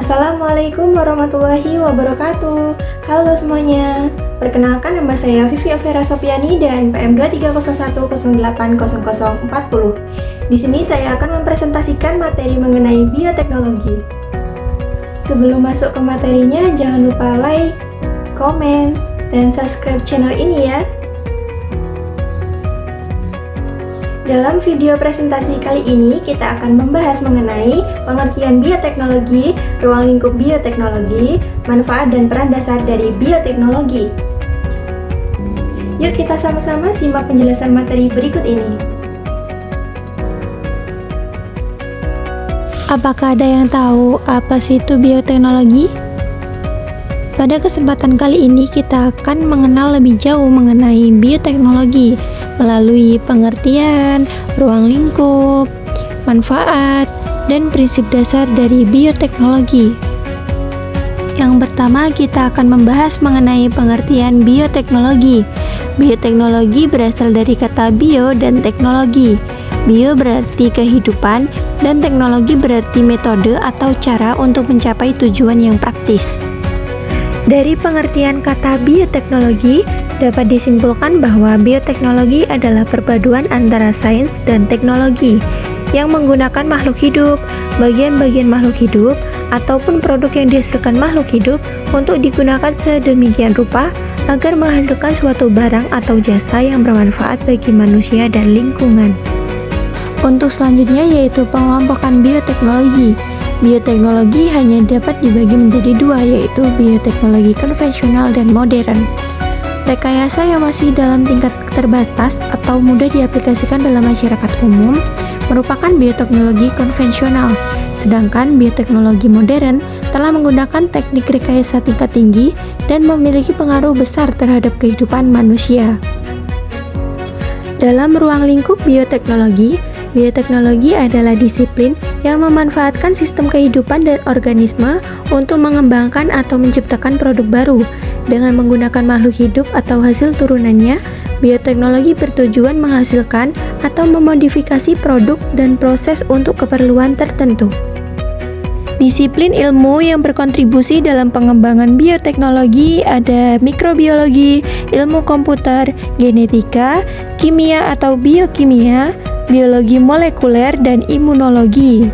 Assalamualaikum warahmatullahi wabarakatuh. Halo semuanya. Perkenalkan, nama saya Vivi Elvira Sopiani dan PM 2301080040. Di sini saya akan mempresentasikan materi mengenai bioteknologi. Sebelum masuk ke materinya, jangan lupa like, komen, dan subscribe channel ini ya. Dalam video presentasi kali ini, kita akan membahas mengenai pengertian bioteknologi, ruang lingkup bioteknologi, manfaat dan peran dasar dari bioteknologi. Yuk kita sama-sama simak penjelasan materi berikut ini. Apakah ada yang tahu apa sih itu bioteknologi? Pada kesempatan kali ini kita akan mengenal lebih jauh mengenai bioteknologi melalui pengertian, ruang lingkup, manfaat, dan prinsip dasar dari bioteknologi. Yang pertama, kita akan membahas mengenai pengertian bioteknologi. Bioteknologi berasal dari kata bio dan teknologi. Bio berarti kehidupan, dan teknologi berarti metode atau cara untuk mencapai tujuan yang praktis. Dari pengertian kata bioteknologi, dapat disimpulkan bahwa bioteknologi adalah perpaduan antara sains dan teknologi yang menggunakan makhluk hidup, bagian-bagian makhluk hidup, ataupun produk yang dihasilkan makhluk hidup untuk digunakan sedemikian rupa agar menghasilkan suatu barang atau jasa yang bermanfaat bagi manusia dan lingkungan. Untuk selanjutnya yaitu pengelompokan bioteknologi. Bioteknologi hanya dapat dibagi menjadi dua, yaitu bioteknologi konvensional dan modern. Rekayasa yang masih dalam tingkat terbatas atau mudah diaplikasikan dalam masyarakat umum merupakan bioteknologi konvensional, sedangkan bioteknologi modern telah menggunakan teknik rekayasa tingkat tinggi dan memiliki pengaruh besar terhadap kehidupan manusia. Dalam ruang lingkup bioteknologi, bioteknologi adalah disiplin yang memanfaatkan sistem kehidupan dan organisme untuk mengembangkan atau menciptakan produk baru. Dengan menggunakan makhluk hidup atau hasil turunannya, bioteknologi bertujuan menghasilkan atau memodifikasi produk dan proses untuk keperluan tertentu. Disiplin ilmu yang berkontribusi dalam pengembangan bioteknologi ada mikrobiologi, ilmu komputer, genetika, kimia atau biokimia, biologi molekuler, dan imunologi.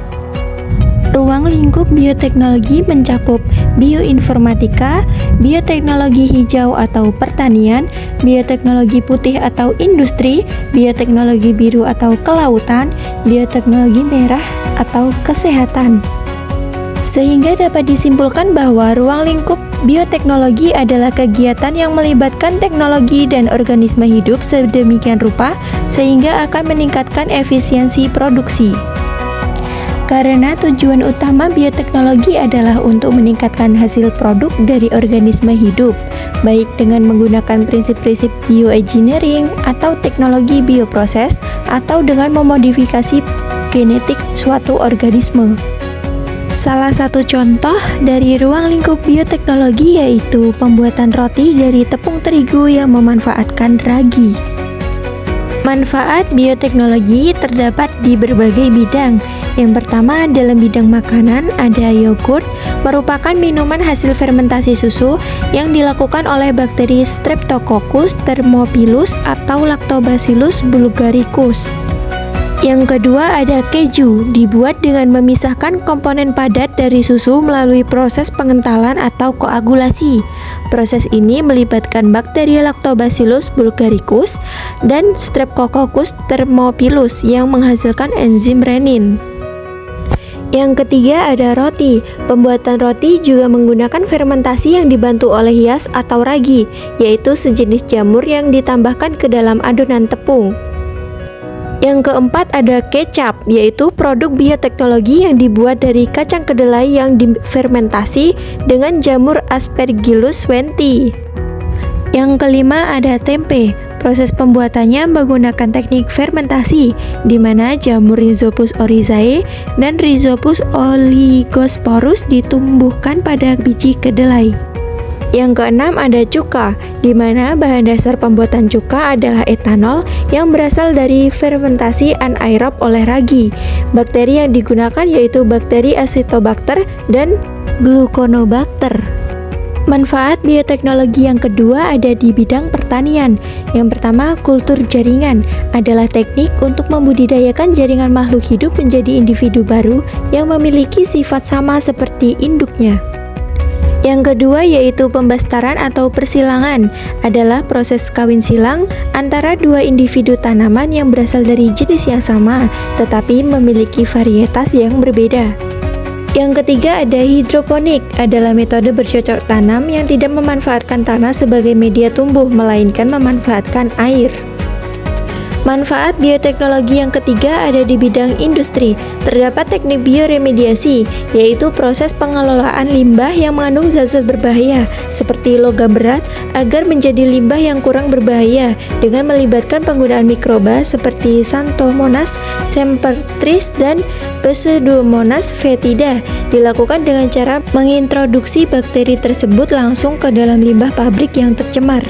Ruang lingkup bioteknologi mencakup bioinformatika, bioteknologi hijau atau pertanian, bioteknologi putih atau industri, bioteknologi biru atau kelautan, bioteknologi merah atau kesehatan. Sehingga dapat disimpulkan bahwa ruang lingkup bioteknologi adalah kegiatan yang melibatkan teknologi dan organisme hidup sedemikian rupa sehingga akan meningkatkan efisiensi produksi. Karena tujuan utama bioteknologi adalah untuk meningkatkan hasil produk dari organisme hidup, baik dengan menggunakan prinsip-prinsip bioengineering atau teknologi bioproses atau dengan memodifikasi genetik suatu organisme. Salah satu contoh dari ruang lingkup bioteknologi yaitu pembuatan roti dari tepung terigu yang memanfaatkan ragi. Manfaat bioteknologi terdapat di berbagai bidang. Yang pertama, dalam bidang makanan ada yogurt, merupakan minuman hasil fermentasi susu yang dilakukan oleh bakteri Streptococcus thermophilus atau Lactobacillus bulgaricus. Yang kedua ada keju, dibuat dengan memisahkan komponen padat dari susu melalui proses pengentalan atau koagulasi. Proses ini melibatkan bakteri Lactobacillus bulgaricus dan Streptococcus thermophilus yang menghasilkan enzim renin. Yang ketiga ada roti. Pembuatan roti juga menggunakan fermentasi yang dibantu oleh hias atau ragi, yaitu sejenis jamur yang ditambahkan ke dalam adonan tepung. Yang keempat ada kecap, yaitu produk bioteknologi yang dibuat dari kacang kedelai yang difermentasi dengan jamur Aspergillus wendti. Yang kelima ada tempe. Proses pembuatannya menggunakan teknik fermentasi, di mana jamur Rhizopus oryzae dan Rhizopus oligosporus ditumbuhkan pada biji kedelai. Yang keenam ada cuka, di mana bahan dasar pembuatan cuka adalah etanol yang berasal dari fermentasi anaerob oleh ragi. Bakteri yang digunakan yaitu bakteri Acetobacter dan Gluconobacter. Manfaat bioteknologi yang kedua ada di bidang pertanian. Yang pertama, kultur jaringan adalah teknik untuk membudidayakan jaringan makhluk hidup menjadi individu baru yang memiliki sifat sama seperti induknya. Yang kedua yaitu pembastaran atau persilangan, adalah proses kawin silang antara dua individu tanaman yang berasal dari jenis yang sama tetapi memiliki varietas yang berbeda. Yang ketiga ada hidroponik, adalah metode bercocok tanam yang tidak memanfaatkan tanah sebagai media tumbuh, melainkan memanfaatkan air. Manfaat bioteknologi yang ketiga ada di bidang industri. Terdapat teknik bioremediasi, yaitu proses pengelolaan limbah yang mengandung zat-zat berbahaya seperti logam berat agar menjadi limbah yang kurang berbahaya dengan melibatkan penggunaan mikroba seperti Xanthomonas sempertris dan Pseudomonas foetida. Dilakukan dengan cara mengintroduksi bakteri tersebut langsung ke dalam limbah pabrik yang tercemar.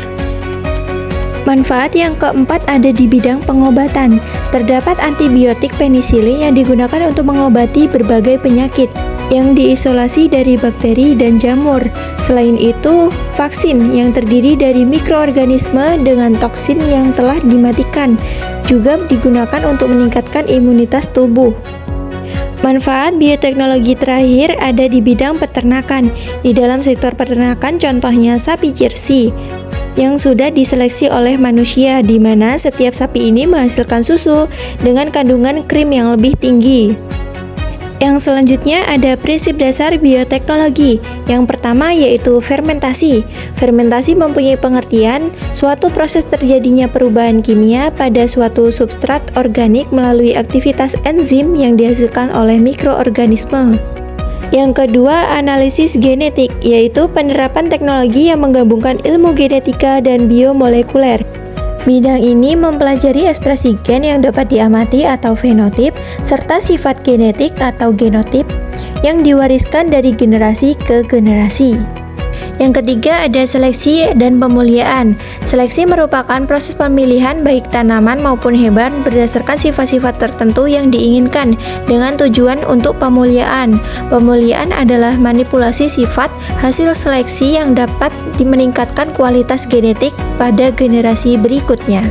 Manfaat yang keempat ada di bidang pengobatan. Terdapat antibiotik penisilin yang digunakan untuk mengobati berbagai penyakit yang diisolasi dari bakteri dan jamur. Selain itu, vaksin yang terdiri dari mikroorganisme dengan toksin yang telah dimatikan juga digunakan untuk meningkatkan imunitas tubuh. Manfaat bioteknologi terakhir ada di bidang peternakan. Di dalam sektor peternakan contohnya sapi Jersey yang sudah diseleksi oleh manusia, di mana setiap sapi ini menghasilkan susu dengan kandungan krim yang lebih tinggi. Yang selanjutnya ada prinsip dasar bioteknologi. Yang pertama yaitu fermentasi. Fermentasi mempunyai pengertian suatu proses terjadinya perubahan kimia pada suatu substrat organik melalui aktivitas enzim yang dihasilkan oleh mikroorganisme. Yang kedua, analisis genetik, yaitu penerapan teknologi yang menggabungkan ilmu genetika dan biomolekuler. Bidang ini mempelajari ekspresi gen yang dapat diamati atau fenotip, serta sifat genetik atau genotip yang diwariskan dari generasi ke generasi. Yang ketiga ada seleksi dan pemuliaan. Seleksi merupakan proses pemilihan baik tanaman maupun hewan berdasarkan sifat-sifat tertentu yang diinginkan dengan tujuan untuk pemuliaan. Pemuliaan adalah manipulasi sifat hasil seleksi yang dapat meningkatkan kualitas genetik pada generasi berikutnya.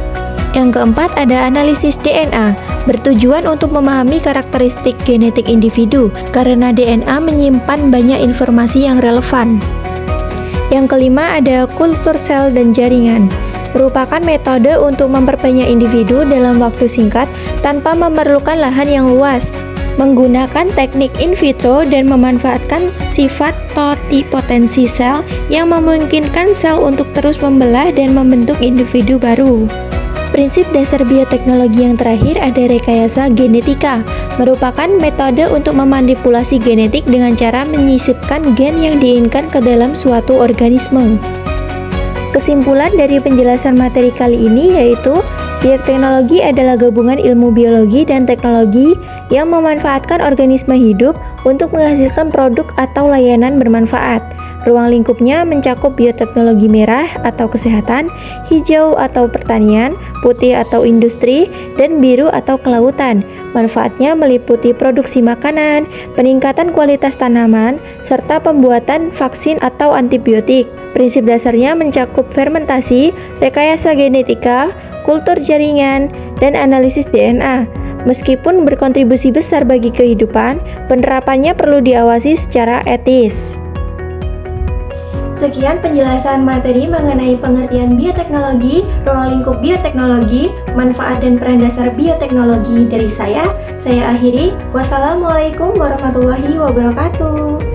Yang keempat ada analisis DNA, bertujuan untuk memahami karakteristik genetik individu karena DNA menyimpan banyak informasi yang relevan. Yang kelima ada kultur sel dan jaringan, merupakan metode untuk memperbanyak individu dalam waktu singkat tanpa memerlukan lahan yang luas, menggunakan teknik in vitro dan memanfaatkan sifat totipotensi sel yang memungkinkan sel untuk terus membelah dan membentuk individu baru. Prinsip dasar bioteknologi yang terakhir ada rekayasa genetika, merupakan metode untuk memanipulasi genetik dengan cara menyisipkan gen yang diinginkan ke dalam suatu organisme. Kesimpulan dari penjelasan materi kali ini yaitu bioteknologi adalah gabungan ilmu biologi dan teknologi yang memanfaatkan organisme hidup untuk menghasilkan produk atau layanan bermanfaat. Ruang lingkupnya mencakup bioteknologi merah atau kesehatan, hijau atau pertanian, putih atau industri, dan biru atau kelautan. Manfaatnya meliputi produksi makanan, peningkatan kualitas tanaman, serta pembuatan vaksin atau antibiotik. Prinsip dasarnya mencakup fermentasi, rekayasa genetika, kultur jaringan, dan analisis DNA. Meskipun berkontribusi besar bagi kehidupan, penerapannya perlu diawasi secara etis. Sekian penjelasan materi mengenai pengertian bioteknologi, ruang lingkup bioteknologi, manfaat dan peran dasar bioteknologi dari saya akhiri. Wassalamualaikum warahmatullahi wabarakatuh.